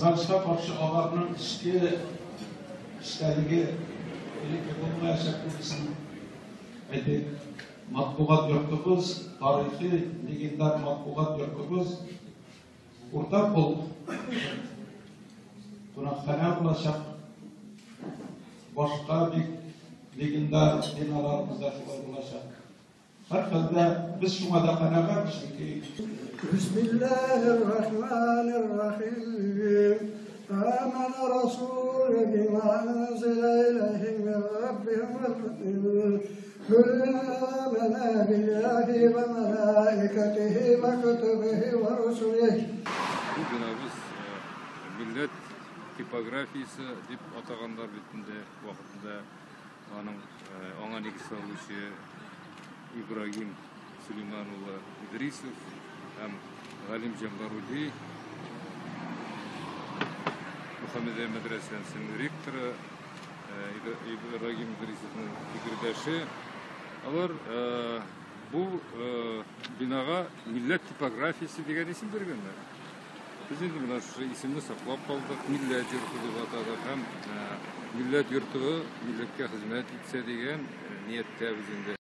Kazançta karşı alanının işlerliği birlikte bulmayacak birisinin matbuat yurtumuz, tarihi legendar matbuat yurtumuz ortak olup konakhane bulacak başka bir legendar binalarımızda bulacak. Her halde biz şuna da kanaat çünkü Bismillahirrahmanirrahim. آمن رسول بما أنزل إليه من ربه والمؤمنون كل آمن بالله وملائكته وكتبه ورسله. Bugün biz millet tipografiyası dip atağanlar bitinde vaxtında ona negisi sallışı İbrahim Süleymanulu İdrisov hem Galim Cembarudi Muhammed Medresesi'nin rektörü İbrahim İdrisov'un fikirdaşı. Alar bu binaga millet tipografiyası degan isim bergenler. Biz endi mana shu isimni saqlab qoldik. Millat yurti deb atadik ham millat yurti millatga xizmat etsa degan niyatda biz endi